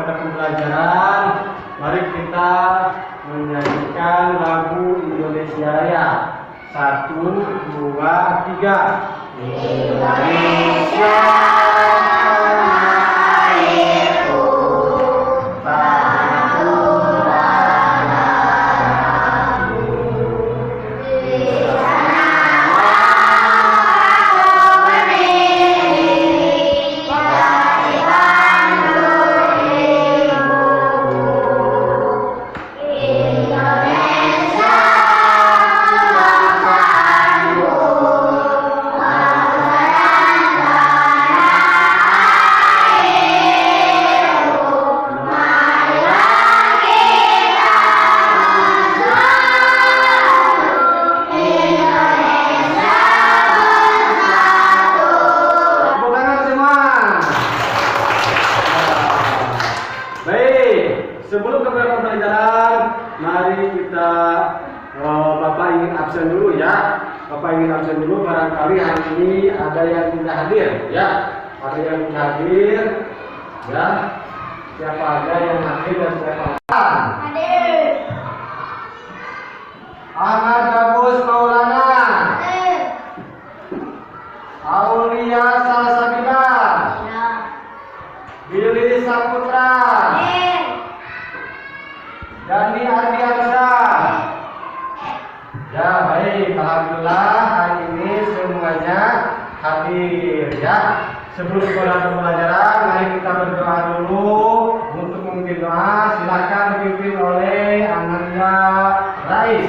kepada pembelajaran. Mari kita menyanyikan lagu Indonesia Raya. 1, 2, 3. Indonesia airku, batu darahku, di sana aku berdiri, dari Bandung ibuku. Indonesia bangsaku, bangsa dan tanah airku. Marilah kita bersatu, Indonesia bersatu. Tepuk tangan semua. Baik, sebelum kepada pembelajaran, mari kita Bapak ingin absen dulu ya. Bapak ingin absen dulu, barangkali hari ini ada yang tidak hadir ya. Ada yang tidak hadir ya. Siapa aja yang hadir dan siapa hadir? Ahmad Bagus Maulana, Aulia Salsabila, Billy Saputra, Dani Ardiansyah. Ya baik, alhamdulillah hari ini semuanya hadir ya. Sebelum kepada pembelajaran, mari kita berdoa dulu. Untuk memimpin doa, silakan dipimpin oleh Ananda Rais.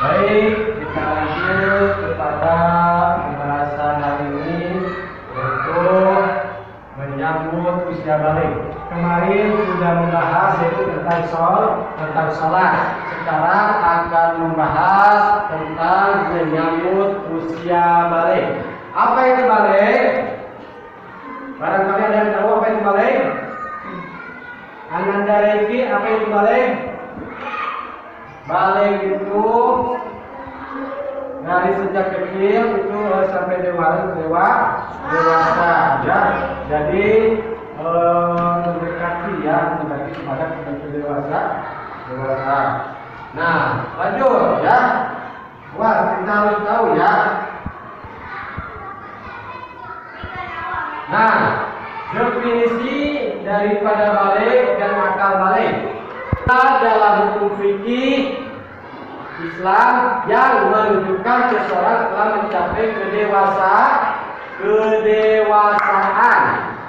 Baik, kita lanjut kepada pembahasan hari ini untuk menyambut usia balik. Kemarin sudah membahas yaitu tentang sholat. Sekarang akan membahas tentang menyambut usia balik. Apa itu balik? Barangkali ada yang tahu apa itu balik? Ananda Reki, apa itu balik? Balik itu dari sejak kecil itu sampai dewasa ya. Jadi mendekati kepada dewasa. Nah, lanjut ya. Wah, kita harus tahu ya. Nah, definisi daripada balik dan akal balik. Dalam hukum fikih Islam yang menunjukkan seseorang telah mencapai kedewasaan.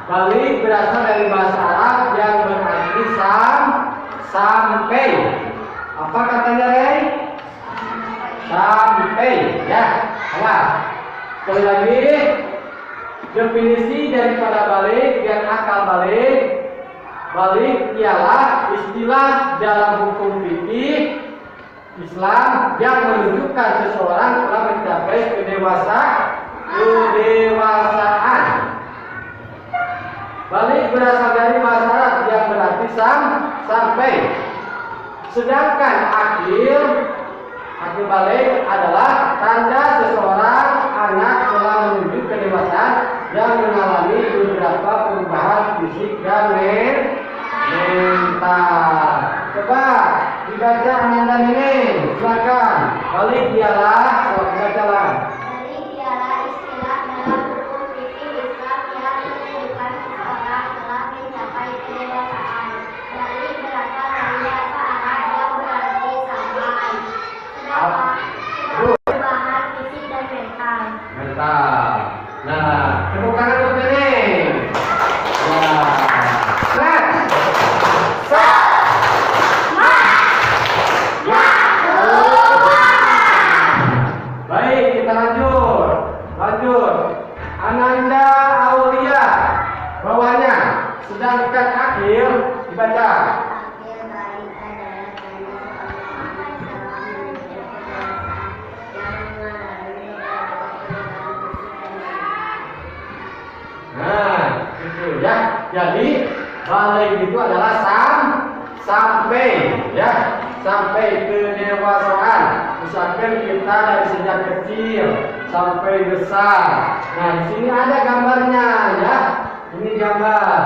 Balik berasal dari bahasa Arab yang berarti sampai. Apa katanya, Rey? Sampai, ya. Awas. Sekali lagi, definisi daripada balik dan akal balik. Balik ialah istilah dalam hukum fikih Islam yang menunjukkan seseorang telah mencapai kedewasaan. Balik berasal dari bahasa Arab yang berarti sampai. Sedangkan akhir balik adalah tanda seseorang anak telah menuju kedewasaan yang mengalami beberapa perubahan fisik dan mental. Coba dibaca Ananda ini, silakan. Balik ialah, bacalah. Balik ialah istilah dalam hukum fikih Islam yang menunjukkan seseorang telah mencapai kedewasaan. Balik berasal dari bahasa Arab yang berarti sampai. Sedangkan perubahan fisik dan mental. Nah, tepuk tangan untuk ini. Baik, kita lanjut. Ananda Aulia bawahnya, sedangkan akhir dibaca. Akhir balik adalah tanda seseorang telah menuju kedewasaan yang mengalami beberapa perubahan fisik dan mental. Nah, itu ya. Jadi balik itu adalah sampai, ya, sampai kedewasaan. Misalkan kita dari sejak kecil sampai besar. Nah, di sini ada gambarnya, ya. Ini gambar.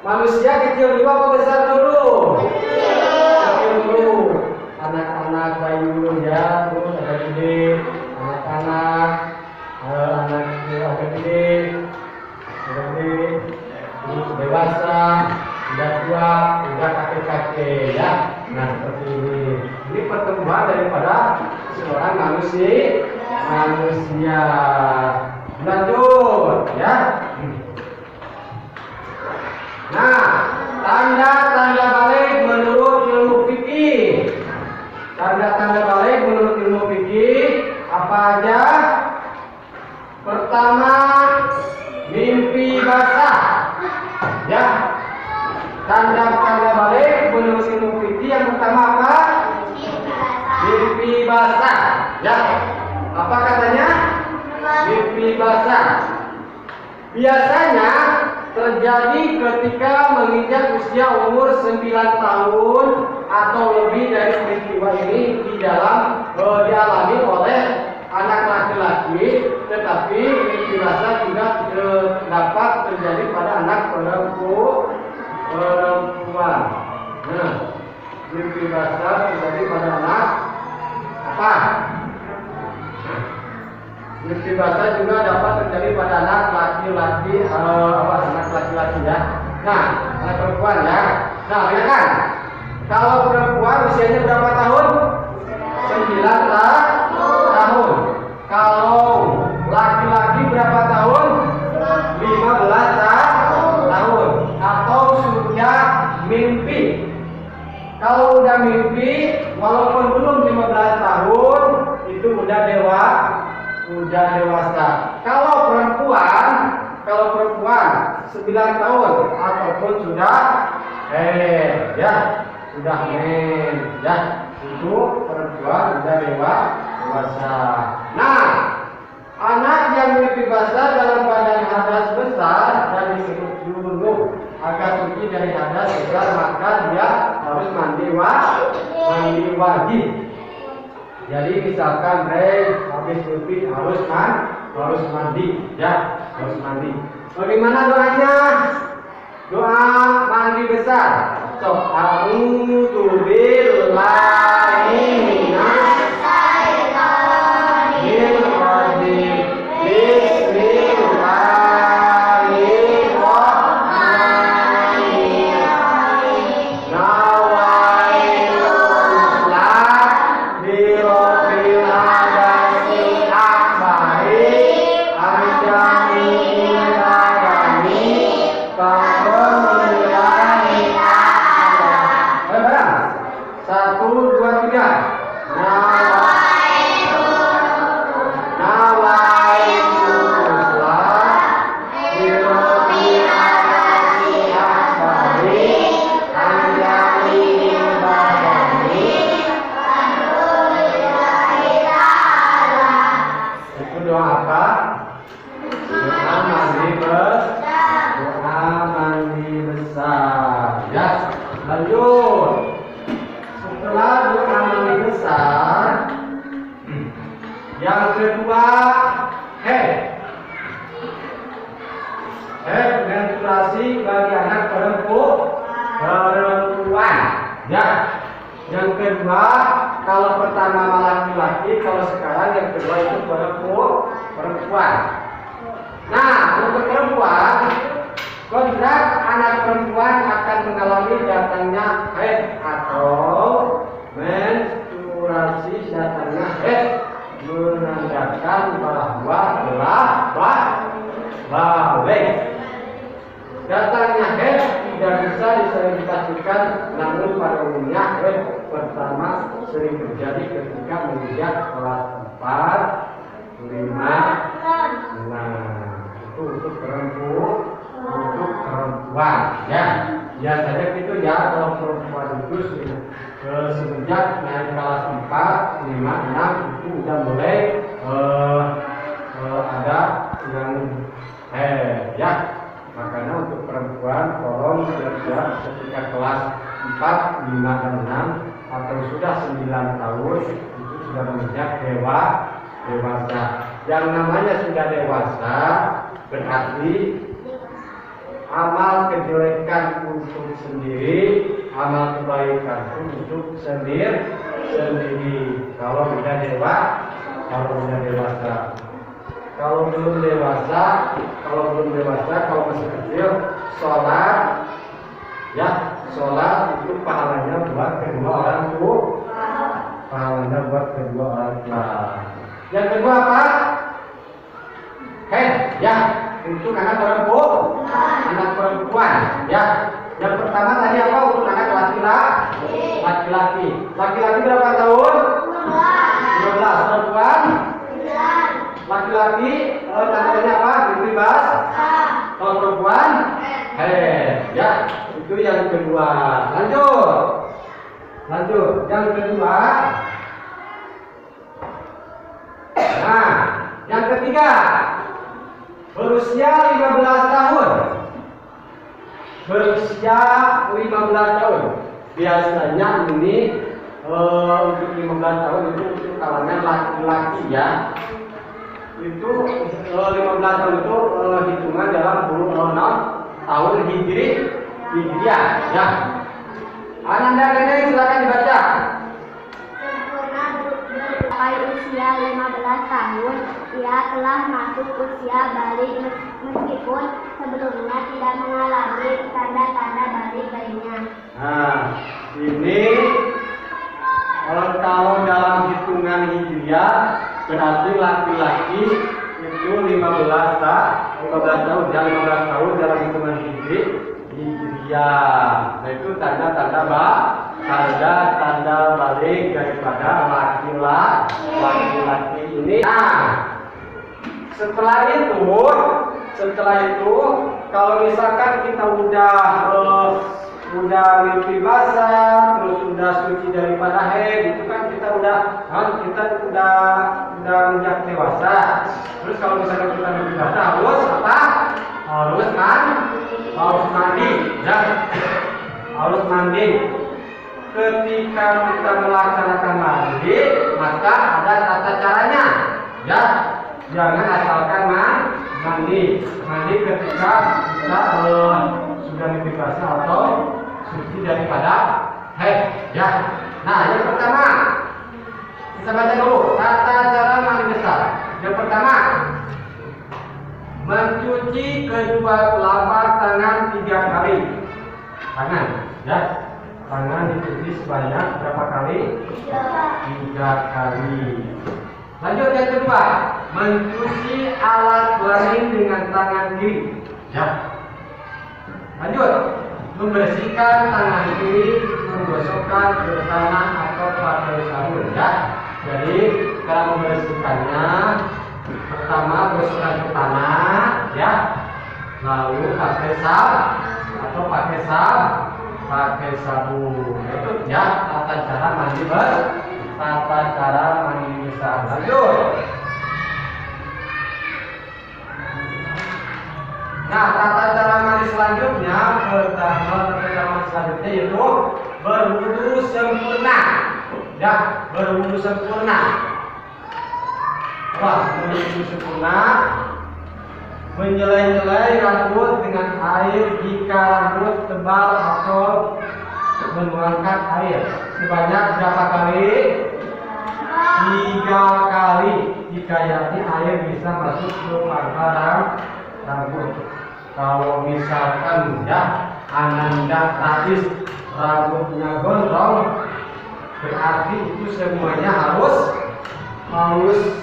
Manusia kecil dulu apa besar dulu? Kecil dulu. Anak-anak bayi dulu, ya. Terus ada gede, anak-anak, anak gede, terus dewasa, sudah tua, sudah kakek-kakek, ya. Nah, seperti ini. Ini pertumbuhan daripada seorang manusia. Lanjut, ya. Nah, tanda-tanda balik menurut ilmu fikih. Tanda-tanda balik menurut ilmu fikih apa aja? Pertama, mimpi basah, ya. Tanda-tanda balik menurut ilmu fikih yang pertama apa? Mimpi basah, ya. Apa katanya? Mimpi basah. Biasanya terjadi ketika menginjak usia umur 9 tahun atau lebih. Dari peristiwa ini dialami oleh anak laki-laki, tetapi mimpi basah juga dapat terjadi pada anak perempuan. Nah, mimpi basah terjadi pada anak apa? Mimpi basah juga dapat terjadi pada anak laki-laki, anak laki-laki, ya. Nah, anak perempuan, ya. Nah, lihat kan? Kalau perempuan usianya berapa tahun? 9 tahun. Kalau laki-laki berapa tahun? 15 tahun. Atau sudah mimpi. Kalau udah mimpi, walaupun belum 15 tahun, itu udah dewasa. Kalau perempuan 9 tahun ataupun sudah ya, sudah ya, itu perempuan sudah dewasa. Nah, anak yang mimpi basah dalam badan hadas besar dan disebut junub, agak suci dari hadas besar, maka dia harus mandi wajib. Jadi misalkan habis mimpi harus mandi, ya, harus mandi. Bagaimana doanya? Doa mandi besar. Sok a'udzu billahi minasy syaithanir rajim. Bismillahirrahmanirrahim. Yang kedua, menstruasi bagi anak perempuan. Ya. Yang kedua, kalau pertama laki-laki, kalau sekarang yang kedua itu perempuan. Nah, untuk perempuan, kontrak anak perempuan akan mengalami datangnya haid atau menstruasi datangnya haid menandakan bahwa telah balik. Datangnya haid tidak bisa dipastikan, namun pada umumnya haid pertama sering terjadi ketika menginjak kelas 4, 5, 6. Itu untuk perempuan, ya. Biasanya gitu ya, kalau perempuan itu semenjak naik kelas 4, 5, 6 itu udah mulai ada yang ya. Makanya untuk perempuan tolong siap-siap ketika kelas 4, 5, dan 6 atau sudah 9 tahun itu sudah menginjak dewasa. Yang namanya sudah dewasa berarti amal kejelekan untuk sendiri, amal kebaikan pun untuk sendiri. Kalau sudah dewasa. Kalau belum dewasa, kalau masih kecil, sholat itu pahalanya buat kedua orang tua. Yang kedua apa? Untuk anak perempuan, ya. Yang pertama tadi apa? Untuk anak laki-laki. Laki-laki berapa tahun? 12. Perempuan? Laki-laki tandanya apa? Bebas. Kalau perempuan? Ya. Itu yang kedua. Lanjut. Yang kedua. Nah, yang ketiga. Berusia 15 tahun. Biasanya ini untuk 15 tahun itu untuk kalangan laki-laki, ya. Itu 15 tahun itu hitungan dalam 26 tahun Hijriah, ya. Ananda Gede silakan dibaca. Sempurna bercapai usia 15 tahun, ia telah masuk usia balik meskipun sebelumnya tidak mengalami tanda-tanda balik lainnya. Nah, ini kalau dalam hitungan Hijriah berarti laki-laki itu 15 tahun dalam hitungan Hijriah. Nah, itu tanda-tanda balik daripada laki-laki ini. Nah, setelah itu kalau misalkan kita udah mimpi basah, terus udah suci daripada haid, itu kan kita udah menjak dewasa. Terus kalau misalkan kita mimpi basah harus apa? Harus mandi, ya. Harus mandi. Ketika kita melaksanakan mandi, maka ada tata caranya, ya. Jangan asalkan mandi ketika kita sudah mimpi basah atau suci daripada haid, ya. Nah, yang pertama kita baca dulu tata cara mandi besar. Yang pertama, mencuci kedua telapak tangan 3 kali. Ya. Tangan dicuci sebanyak berapa kali? 3 kali. Lanjut yang kedua, mencuci alat kelamin dengan tangan kiri. Ya. Lanjut, membersihkan tangan kiri, menggosokkan ke tanah atau pakai sabun, ya. Jadi cara membersihkannya, pertama gosokkan ke tanah, ya. Lalu pakai sabun. Itu ya tata cara mandi besar. Lanjut. Nah, tata cara mandi selanjutnya yaitu berwudu sempurna. Ya, berwudu sempurna. Wah, menuju sempurna. Menyelai-nyelai rambut dengan air jika rambut tebal atau menuangkan air. Sebanyak berapa kali? 3 kali. Jika yakni air bisa masuk ke pangkalan rambut. Kalau misalkan ya Ananda Rais rambutnya gondrong, berarti itu semuanya harus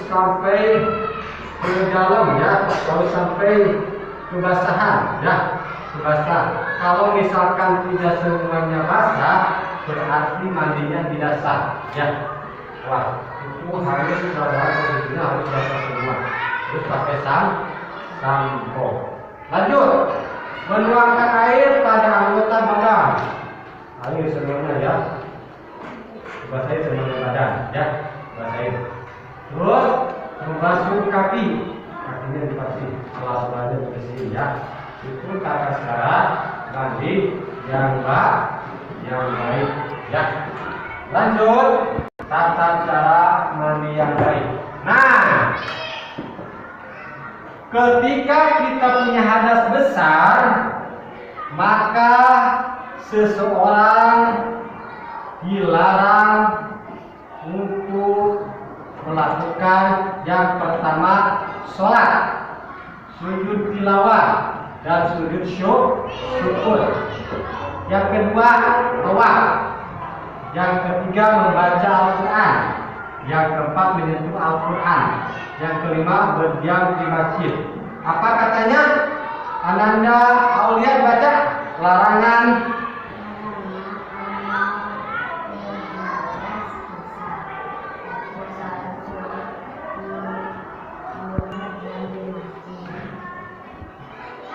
sampai ke dalam ya, harus sampai kebasahan ya, basah. Kalau misalkan tidak semuanya basah, berarti mandinya tidak sah ya. Wah, itu harus pada posisinya harus basah semua. Terus pakai sampo. Lanjut, menuangkan air pada anggota badan. Air semuanya ya, basahin semuanya badan ya, basahin. Terus membasuh kaki, kakinya dipasih, alas-alasnya dibersihin ya. Itu tata cara mandi yang baik ya. Lanjut, tata cara mandi yang baik. Nah, ketika kita punya hadas besar, maka seseorang dilarang untuk melakukan yang pertama sholat, sujud tilawah dan sujud syukur. Yang kedua tawaf. Yang ketiga membaca Al-Quran. Yang keempat menyentuh Al-Quran. Yang kelima berdiam di masjid. Apa katanya? Ananda Aulia baca larangan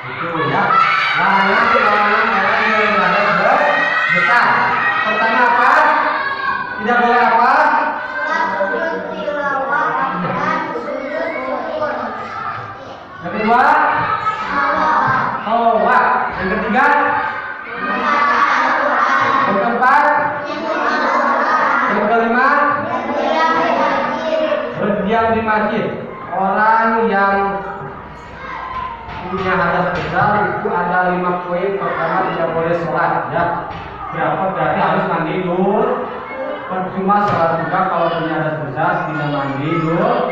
itu ya. Larangan orang yang berada besar. Pertama apa? Tidak boleh apa? Yang kedua, tawaf. Yang ketiga, yang keempat, yang kelima, berdiam di masjid. Orang yang punya hadas besar itu ada 5 poin. Pertama, tidak boleh sholat ya. Berapa berarti harus mandi dulu. Percuma sholat juga kalau punya hadas besar tidak mandi dulu,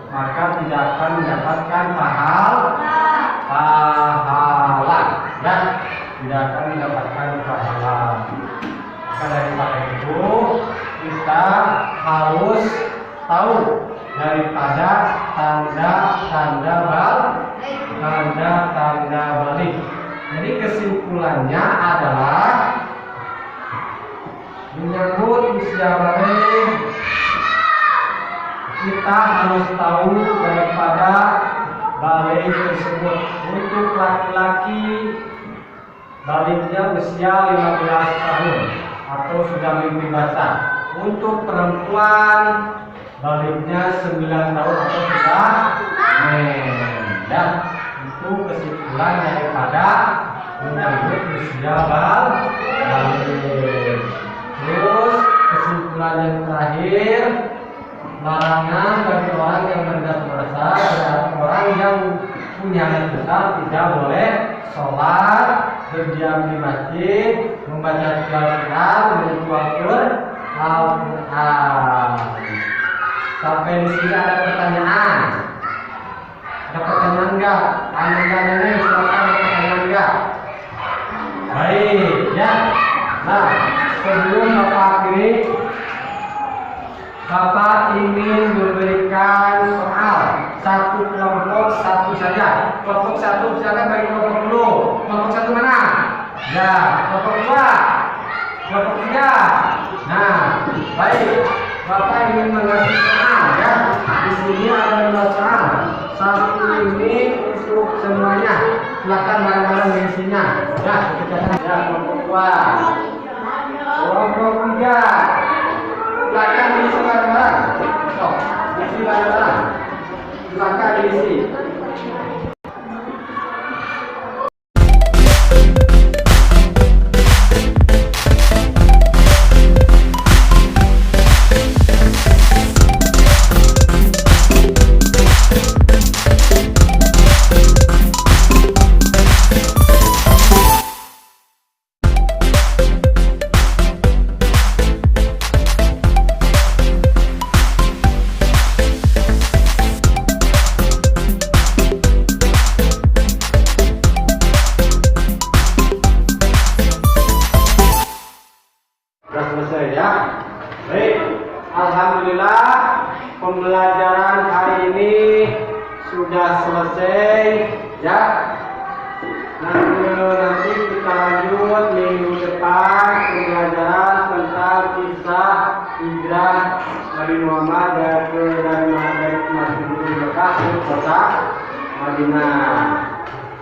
maka tidak akan mendapatkan pahala ya, tidak akan mendapatkan pahala. Maka daripada itu kita harus tahu daripada tanda-tanda balik. Jadi kesimpulannya adalah menyambut usia balik, kita harus tahu daripada balik tersebut. Untuk laki-laki baliknya usia 15 tahun atau sudah mimpi basah. Untuk perempuan baliknya 9 tahun atau sudah ya. Itu kesimpulan daripada menyambut usia balik. Terus kesimpulan yang terakhir, larangan bagi orang yang berhadas besar dan orang yang punya hadas besar tidak boleh sholat, berdiam di masjid, membaca Al-Quran, menyentuh Al-Quran. Sampai di sini ada pertanyaan? Ada pertanyaan enggak? Tanya-tanya silakan, ada pertanyaan enggak? Baik ya. Nah, sebelum Bapak akhiri, Bapak ingin memberikan soal satu kelompok satu saja. Kelompok satu silakan bagi kelompok dulu. Kelompok satu mana? Ya, kelompok dua, kelompok tiga. Nah, baik. Bapak ingin mengasih soal ya. Di sini ada 2 soal. Satu ini untuk semuanya. Silakan bareng-bareng mengisinya. Ya, ya kelompok dua, kelompok tiga. Silakan diisi bareng-bareng. Diisi bareng-bareng. Silakan diisi. Alhamdulillah pembelajaran hari ini sudah selesai ya. Nanti kita lanjut minggu depan pembelajaran tentang kisah hijrah Nabi Muhammad dari Masjid Mekah ke kota Madinah.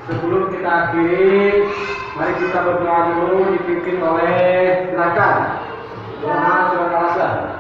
Sebelum kita akhiri, mari kita berdoa dulu dipimpin oleh silakan. Doa surat Al-Asr.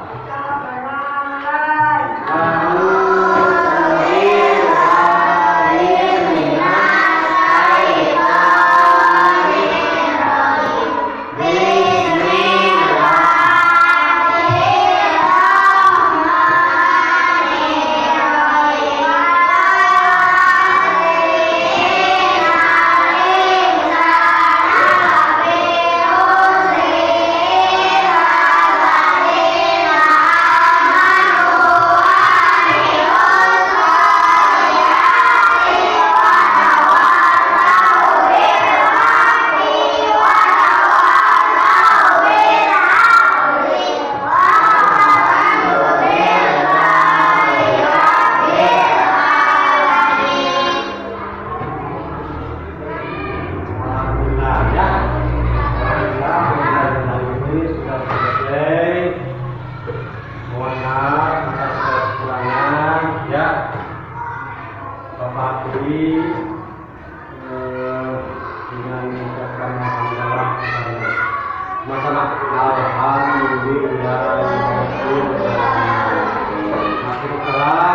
Masalah alhamdulillah.